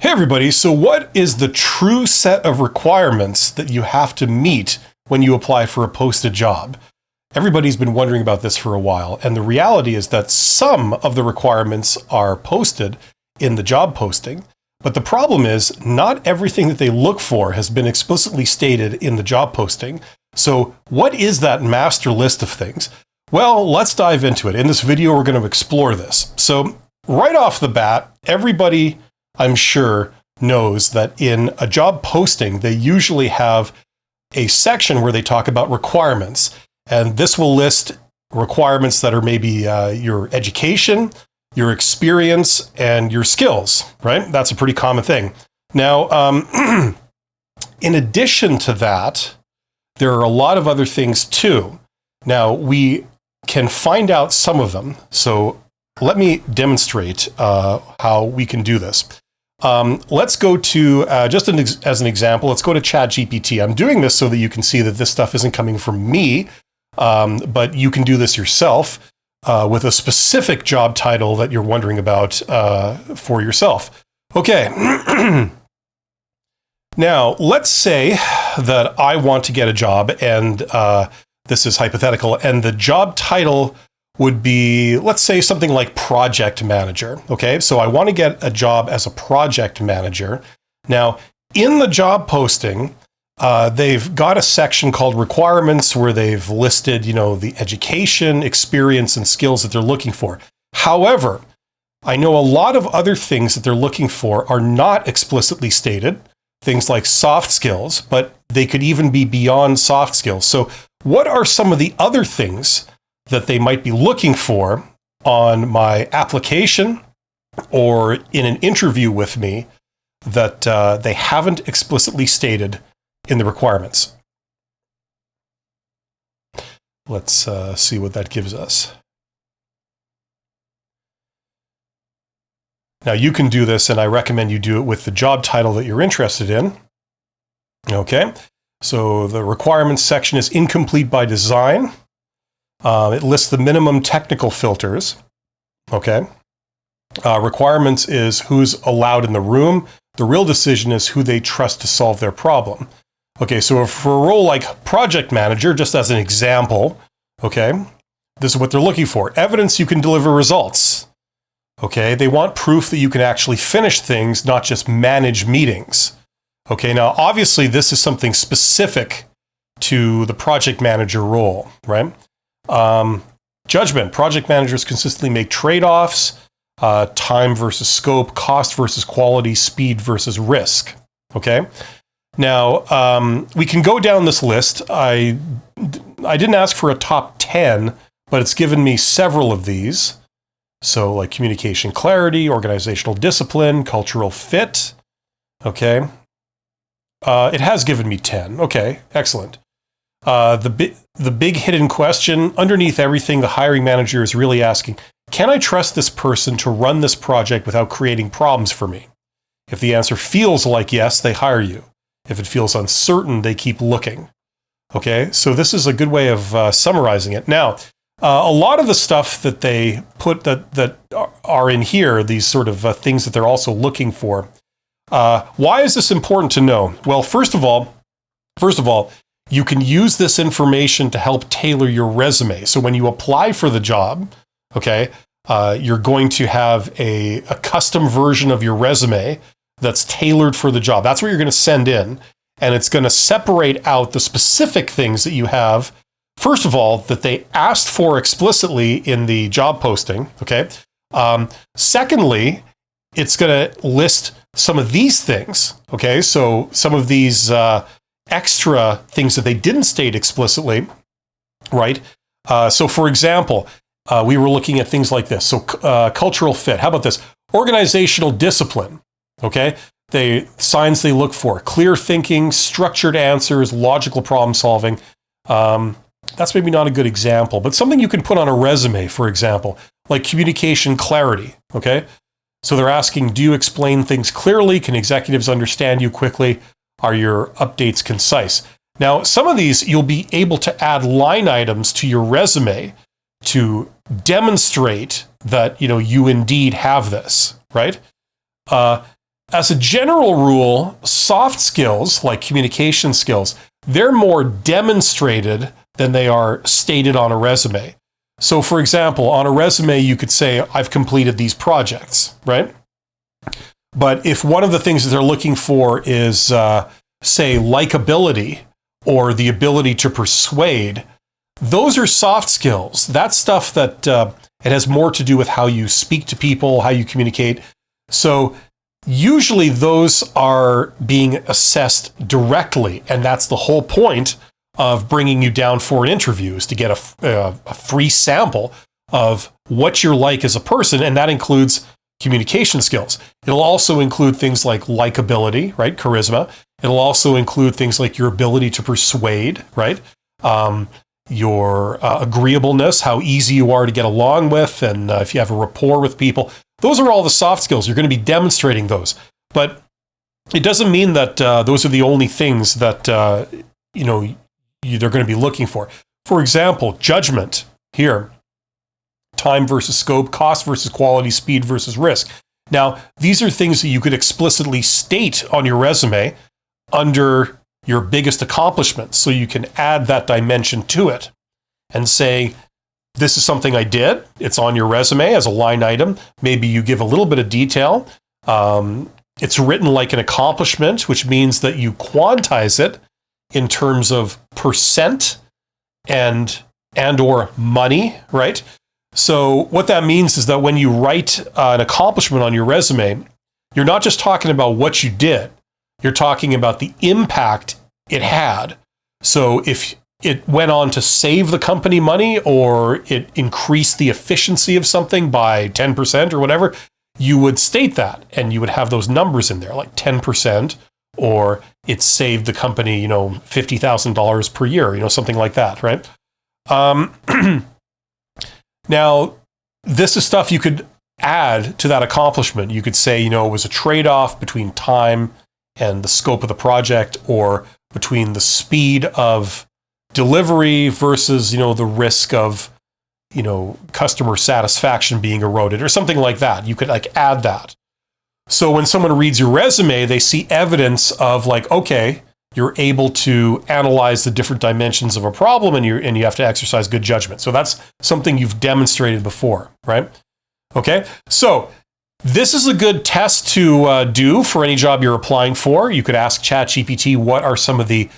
Hey everybody, so what is the true set of requirements that you have to meet when you apply for a posted job? Everybody's been wondering about this for a while, and the reality is that some of the requirements are posted in the job posting, but the problem is not everything that they look for has been explicitly stated in the job posting. So what is that master list of things? Well, let's dive into it. In this video, we're going to explore this. So right off the bat, everybody, I'm sure, knows that in a job posting, they usually have a section where they talk about requirements. And this will list requirements that are maybe your education, your experience, and your skills, right? That's a pretty common thing. Now, in addition to that, there are a lot of other things too. Now, we can find out some of them. So let me demonstrate how we can do this. Let's go to, as an example, let's go to ChatGPT. I'm doing this so that you can see that this stuff isn't coming from me, but you can do this yourself with a specific job title that you're wondering about for yourself. Okay. Now, let's say that I want to get a job, and this is hypothetical, and the job title would be, let's say, something like project manager. Okay, so I want to get a job as a project manager. Now, in the job posting, they've got a section called requirements where they've listed, the education, experience, and skills that they're looking for. However, I know a lot of other things that they're looking for are not explicitly stated, things like soft skills, but they could even be beyond soft skills. So what are some of the other things that they might be looking for on my application or in an interview with me that they haven't explicitly stated in the requirements? Let's see what that gives us. Now, you can do this, and I recommend you do it with the job title that you're interested in. Okay, so the requirements section is incomplete by design. It lists the minimum technical filters. Okay. Requirements is who's allowed in the room. The real decision is who they trust to solve their problem. Okay, so for a role like project manager, just as an example, okay, this is what they're looking for. Evidence you can deliver results. Okay, they want proof that you can actually finish things, not just manage meetings. Okay, now obviously this is something specific to the project manager role, right? Judgment. Project managers consistently make trade-offs, time versus scope, cost versus quality, speed versus risk. Okay. Now, we can go down this list. I didn't ask for a top 10, but it's given me several of these. So like communication clarity, organizational discipline, cultural fit. Okay. It has given me 10. Okay. Excellent. The big hidden question underneath everything, the hiring manager is really asking, can I trust this person to run this project without creating problems for me? If the answer feels like yes, they hire you. If it feels uncertain, they keep looking. Okay, so this is a good way of summarizing it. Now, a lot of the stuff that they put that are in here, these sort of things that they're also looking for. Why is this important to know? Well, first of all, you can use this information to help tailor your resume. So when you apply for the job, okay, you're going to have a custom version of your resume that's tailored for the job. That's what you're going to send in. And it's going to separate out the specific things that you have, first of all, that they asked for explicitly in the job posting, okay? Secondly, it's going to list some of these things, okay? So some of these extra things that they didn't state explicitly, right? So for example, we were looking at things like this. So cultural fit. How about this? Organizational discipline, okay? Signs they look for: clear thinking, structured answers, logical problem solving. That's maybe not a good example, but something you can put on a resume, for example, like communication clarity, okay? So they're asking, do you explain things clearly? Can executives understand you quickly? Are your updates concise? Now, some of these you'll be able to add line items to your resume to demonstrate that you indeed have this, right? as a general rule, soft skills like communication skills, they're more demonstrated than they are stated on a resume. So for example, on a resume, you could say, I've completed these projects, right? But if one of the things that they're looking for is, say, likability or the ability to persuade, those are soft skills. That's stuff that it has more to do with how you speak to people, how you communicate. So usually those are being assessed directly, and that's the whole point of bringing you down for an interview, is to get a free sample of what you're like as a person, and that includes communication skills. It'll also include things like likability, right? Charisma. It'll also include things like your ability to persuade, right? Your agreeableness, how easy you are to get along with, and if you have a rapport with people. Those are all the soft skills. You're going to be demonstrating those. But it doesn't mean that those are the only things that they're going to be looking for. For example, judgment here. Time versus scope, cost versus quality, speed versus risk. Now, these are things that you could explicitly state on your resume under your biggest accomplishments. So you can add that dimension to it and say, this is something I did. It's on your resume as a line item. Maybe you give a little bit of detail. It's written like an accomplishment, which means that you quantize it in terms of percent and or money, right? So what that means is that when you write an accomplishment on your resume, you're not just talking about what you did. You're talking about the impact it had. So if it went on to save the company money, or it increased the efficiency of something by 10% or whatever, you would state that, and you would have those numbers in there, like 10%, or it saved the company, $50,000 per year, something like that, right? Now, this is stuff you could add to that accomplishment. You could say, it was a trade-off between time and the scope of the project, or between the speed of delivery versus, the risk of, customer satisfaction being eroded, or something like that. You could add that. So when someone reads your resume, they see evidence of okay, you're able to analyze the different dimensions of a problem, and you have to exercise good judgment. So that's something you've demonstrated before, right? Okay, so this is a good test to do for any job you're applying for. You could ask ChatGPT, what are some of the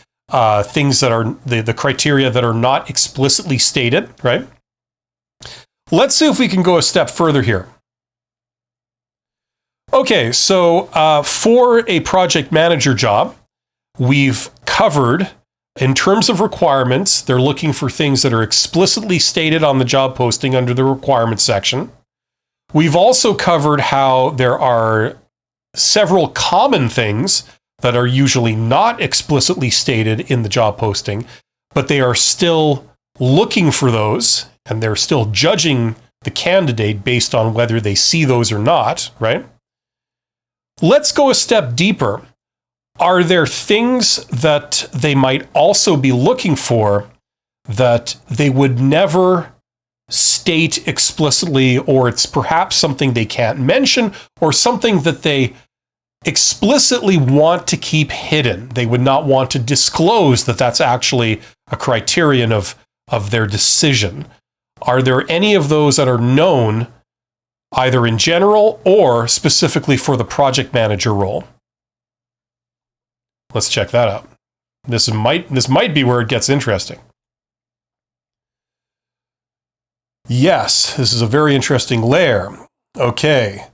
things that are the criteria that are not explicitly stated, right? Let's see if we can go a step further here. Okay, so for a project manager job, we've covered, in terms of requirements, they're looking for things that are explicitly stated on the job posting under the requirements section. We've also covered how there are several common things that are usually not explicitly stated in the job posting, but they are still looking for those, and they're still judging the candidate based on whether they see those or not, right? Let's go a step deeper. Are there things that they might also be looking for that they would never state explicitly, or it's perhaps something they can't mention, or something that they explicitly want to keep hidden? They would not want to disclose that that's actually a criterion of their decision. Are there any of those that are known either in general or specifically for the project manager role? Let's check that out. This might be where it gets interesting. Yes, this is a very interesting layer. Okay.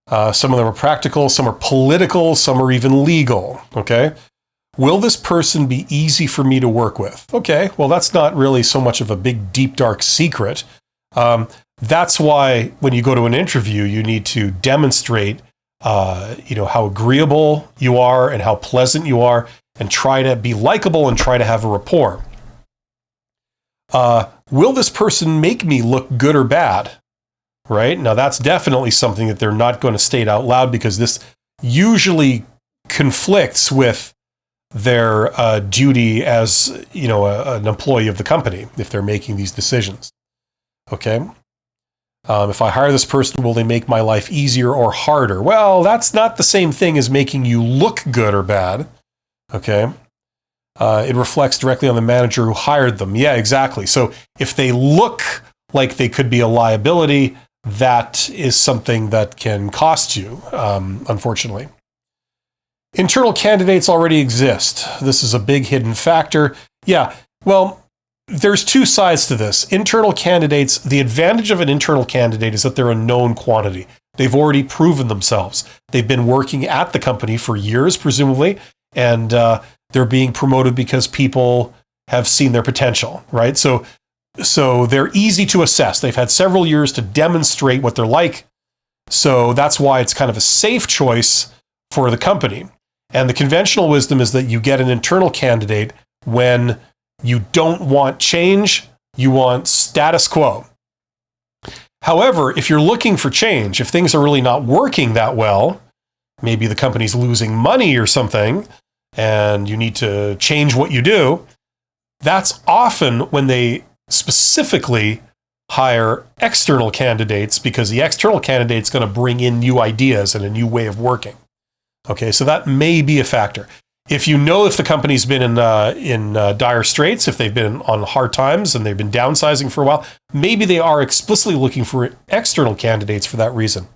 Some of them are practical, some are political, some are even legal. Okay. Will this person be easy for me to work with? Okay, well, that's not really so much of a big, deep, dark secret. That's why when you go to an interview, you need to demonstrate how agreeable you are and how pleasant you are, and try to be likable and try to have a rapport. Will this person make me look good or bad? Right? Now, that's definitely something that they're not going to state out loud, because this usually conflicts with their duty as, an employee of the company if they're making these decisions. Okay? If I hire this person, will they make my life easier or harder? Well, that's not the same thing as making you look good or bad. Okay. It reflects directly on the manager who hired them. Yeah, exactly. So if they look like they could be a liability, that is something that can cost you, unfortunately. Internal candidates already exist. This is a big hidden factor. Yeah, well, there's two sides to this. Internal candidates, the advantage of an internal candidate is that they're a known quantity. They've already proven themselves. They've been working at the company for years, presumably, and they're being promoted because people have seen their potential, right? So they're easy to assess. They've had several years to demonstrate what they're like. So that's why it's kind of a safe choice for the company. And the conventional wisdom is that you get an internal candidate when you don't want change, you want status quo. However, if you're looking for change, if things are really not working that well, maybe the company's losing money or something, and you need to change what you do, that's often when they specifically hire external candidates, because the external candidate's going to bring in new ideas and a new way of working. Okay, so that may be a factor. If you know if the company's been in dire straits, if they've been on hard times and they've been downsizing for a while, maybe they are explicitly looking for external candidates for that reason.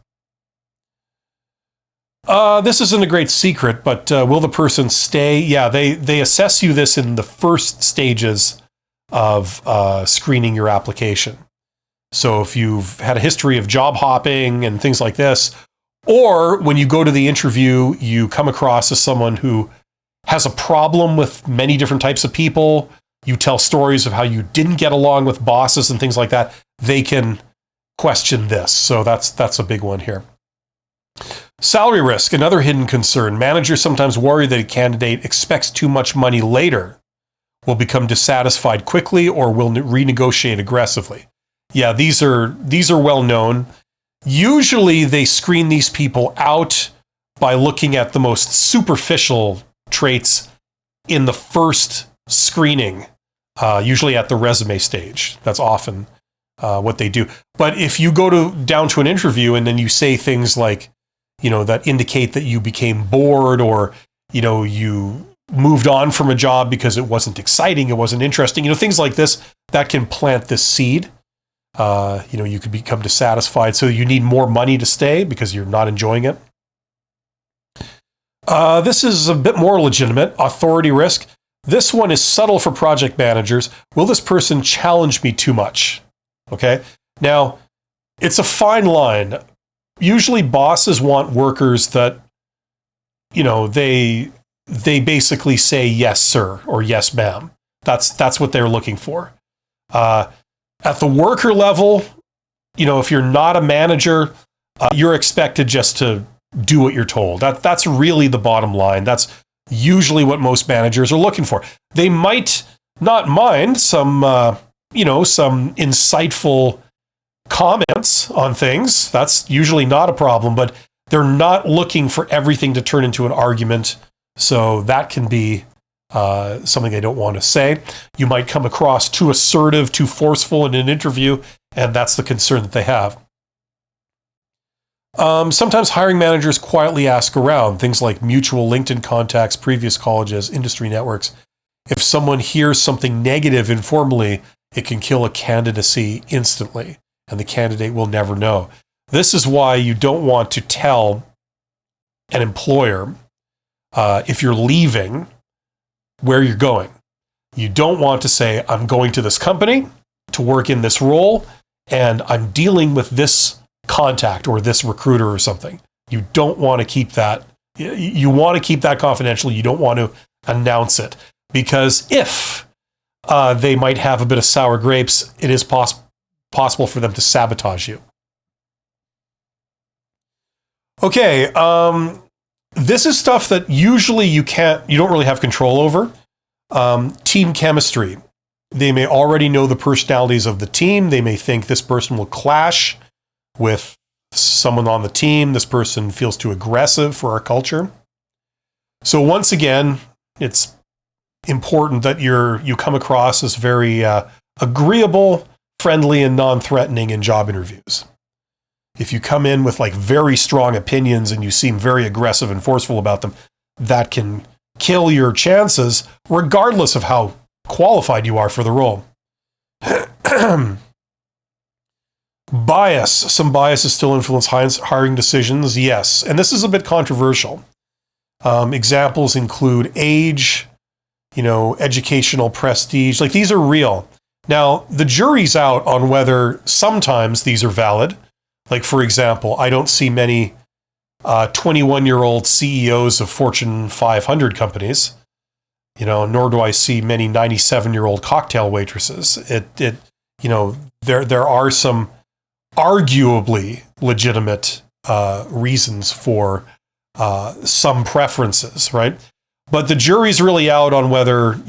This isn't a great secret, but will the person stay? Yeah, they assess you this in the first stages of screening your application. So if you've had a history of job hopping and things like this, or when you go to the interview, you come across as someone who has a problem with many different types of people, you tell stories of how you didn't get along with bosses and things like that, they can question this. So that's a big one here. Salary risk, another hidden concern. Managers sometimes worry that a candidate expects too much money later, will become dissatisfied quickly, or will renegotiate aggressively. Yeah, these are well known. Usually they screen these people out by looking at the most superficial traits in the first screening, usually at the resume stage. That's often what they do. But if you go down to an interview and then you say things like, that indicate that you became bored, or, you moved on from a job because it wasn't exciting, it wasn't interesting, things like this, that can plant this seed. You could become dissatisfied, so you need more money to stay because you're not enjoying it. This is a bit more legitimate. Authority risk. This one is subtle for project managers. Will this person challenge me too much? Okay. Now, it's a fine line. Usually bosses want workers that, they basically say yes, sir, or yes, ma'am. That's what they're looking for. At the worker level, if you're not a manager, you're expected just to do what you're told. That's really the bottom line. That's usually what most managers are looking for. They might not mind some insightful comments on things. That's usually not a problem, but they're not looking for everything to turn into an argument. So that can be something they don't want to say. You might come across too assertive, too forceful in an interview, and that's the concern that they have. Sometimes hiring managers quietly ask around, things like mutual LinkedIn contacts, previous colleges, industry networks. If someone hears something negative informally, it can kill a candidacy instantly, and the candidate will never know. This is why you don't want to tell an employer if you're leaving where you're going. You don't want to say, I'm going to this company to work in this role, and I'm dealing with this contact or this recruiter or something. You don't want to keep that. You want to keep that confidential. You don't want to announce it, because if they might have a bit of sour grapes, it is possible for them to sabotage you. Okay, this is stuff that usually you don't really have control over. Team chemistry. They may already know the personalities of the team. They may think this person will clash with someone on the team. This person feels too aggressive for our culture. So once again, it's important that you come across as very agreeable, friendly, and non-threatening in job interviews. If you come in with like very strong opinions and you seem very aggressive and forceful about them, that can kill your chances regardless of how qualified you are for the role. Bias. Some biases still influence hiring decisions. Yes. And this is a bit controversial. Examples include age, educational prestige. Like, these are real. Now, the jury's out on whether sometimes these are valid. Like, for example, I don't see many 21-year-old CEOs of Fortune 500 companies, nor do I see many 97-year-old cocktail waitresses. There are some arguably legitimate reasons for some preferences, right? But the jury's really out on whether,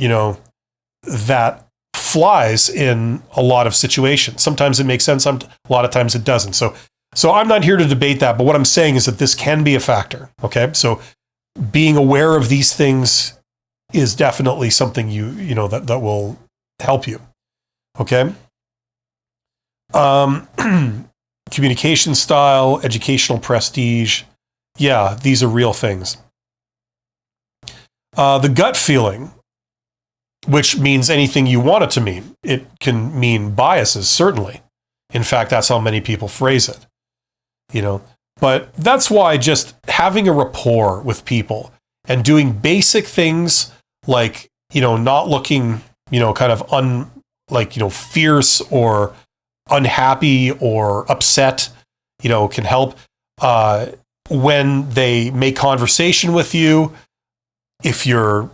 that flies in a lot of situations. Sometimes it makes sense, a lot of times it doesn't. So I'm not here to debate that, but what I'm saying is that this can be a factor, okay? So being aware of these things is definitely something that will help you, okay? Communication style, educational prestige. Yeah, these are real things. The gut feeling, which means anything you want it to mean. It can mean biases, certainly. In fact, that's how many people phrase it. But that's why just having a rapport with people and doing basic things like, not looking, kind of fierce or unhappy or upset, can help. When they make conversation with you, if you're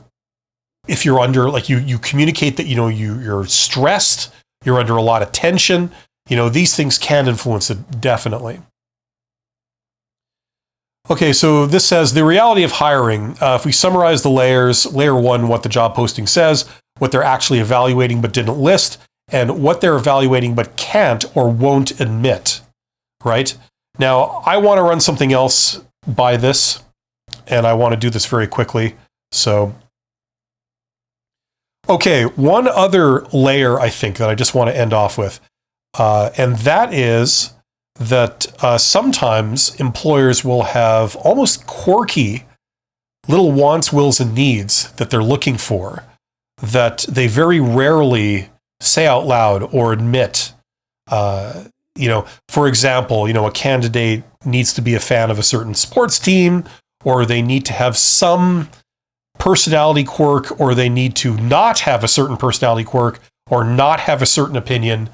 under, like, you communicate that, you're stressed, you're under a lot of tension, these things can influence it, definitely. Okay, so this says the reality of hiring. If we summarize the layers, layer 1, what the job posting says, what they're actually evaluating but didn't list, and what they're evaluating but can't or won't admit, right? Now, I want to run something else by this, and I want to do this very quickly. So, okay, one other layer I think that I just want to end off with, and that is that sometimes employers will have almost quirky little wants, wills, and needs that they're looking for that they very rarely say out loud or admit. For example, a candidate needs to be a fan of a certain sports team, or they need to have some personality quirk, or they need to not have a certain personality quirk, or not have a certain opinion,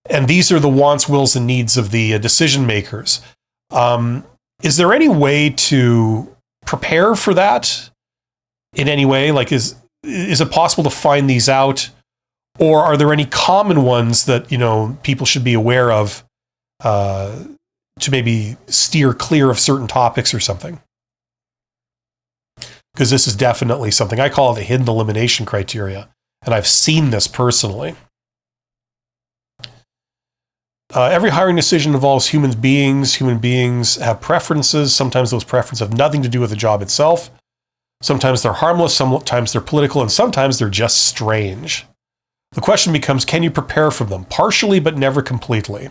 and these are the wants, wills, and needs of the decision makers. Is there any way to prepare for that in any way? Like, is it possible to find these out? Or are there any common ones that, people should be aware of to maybe steer clear of certain topics or something? Because this is definitely something, I call it the hidden elimination criteria. And I've seen this personally. Every hiring decision involves human beings. Human beings have preferences. Sometimes those preferences have nothing to do with the job itself. Sometimes they're harmless, sometimes they're political, and sometimes they're just strange. The question becomes, can you prepare for them? Partially, but never completely.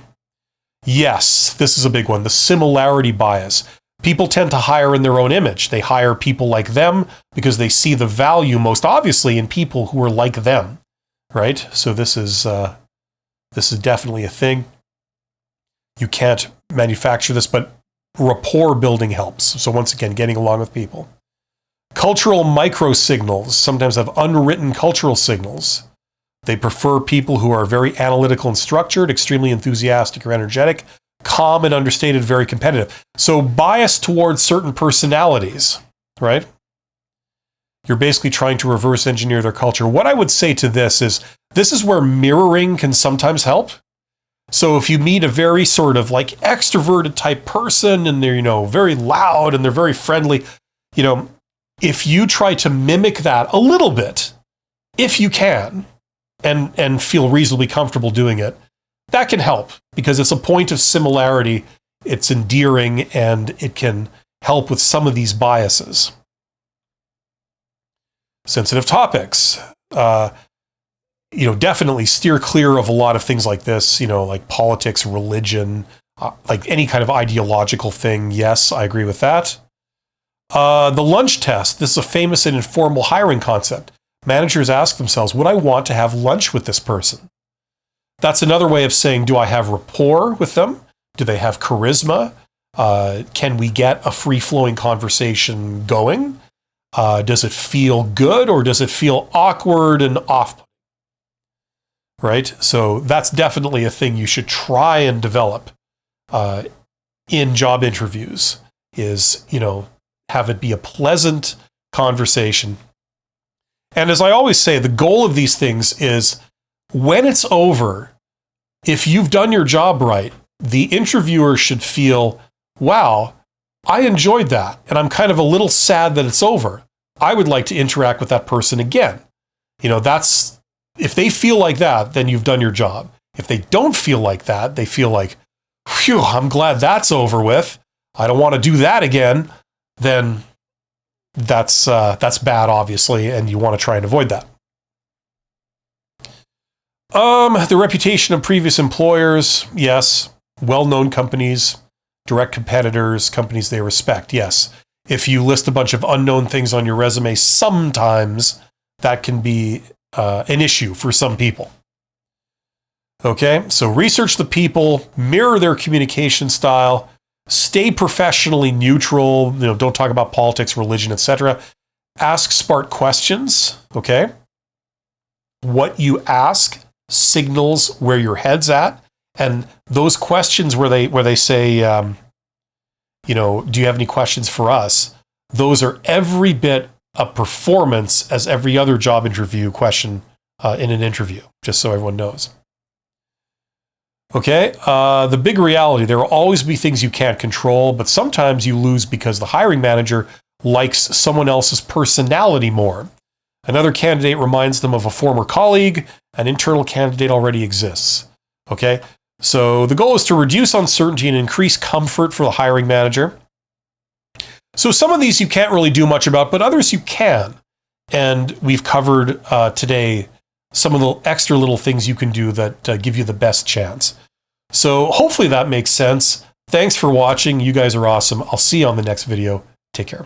Yes, this is a big one. The similarity bias. People tend to hire in their own image. They hire people like them because they see the value most obviously in people who are like them, right? So this is definitely a thing. You can't manufacture this, but rapport building helps. So once again, getting along with people. Cultural micro signals sometimes have unwritten cultural signals. They prefer people who are very analytical and structured, extremely enthusiastic or energetic, calm and understated, very competitive. So bias towards certain personalities, right? You're basically trying to reverse engineer their culture. What I would say to this is where mirroring can sometimes help. So if you meet a very sort of like extroverted type person and they're, very loud and they're very friendly, if you try to mimic that a little bit, if you can, and feel reasonably comfortable doing it, that can help because it's a point of similarity, it's endearing, and it can help with some of these biases. Sensitive topics. definitely steer clear of a lot of things like this, like politics, religion, like any kind of ideological thing. Yes, I agree with that. The lunch test. This is a famous and informal hiring concept. Managers ask themselves, would I want to have lunch with this person? That's another way of saying, do I have rapport with them? Do they have charisma? Can we get a free-flowing conversation going? Does it feel good, or does it feel awkward and off? Right? So that's definitely a thing you should try and develop in job interviews, is, have it be a pleasant conversation. And as I always say, the goal of these things is, when it's over, if you've done your job right, the interviewer should feel, wow, I enjoyed that, and I'm kind of a little sad that it's over. I would like to interact with that person again. If they feel like that, then you've done your job. If they don't feel like that, they feel like, phew, I'm glad that's over with, I don't want to do that again, then that's bad, obviously, and you want to try and avoid that. The reputation of previous employers, yes. Well-known companies, direct competitors, companies they respect, yes. If you list a bunch of unknown things on your resume, sometimes that can be an issue for some people. Okay, so research the people, mirror their communication style, stay professionally neutral, don't talk about politics, religion, etc. Ask smart questions, okay? What you ask signals where your head's at, and those questions where they say, do you have any questions for us? Those are every bit a performance as every other job interview question in an interview, just so everyone knows. Okay, the big reality, there will always be things you can't control, but sometimes you lose because the hiring manager likes someone else's personality more. Another candidate reminds them of a former colleague. An internal candidate already exists. Okay, so the goal is to reduce uncertainty and increase comfort for the hiring manager. So some of these you can't really do much about, but others you can. And we've covered today some of the extra little things you can do that give you the best chance. So hopefully that makes sense. Thanks for watching. You guys are awesome. I'll see you on the next video. Take care.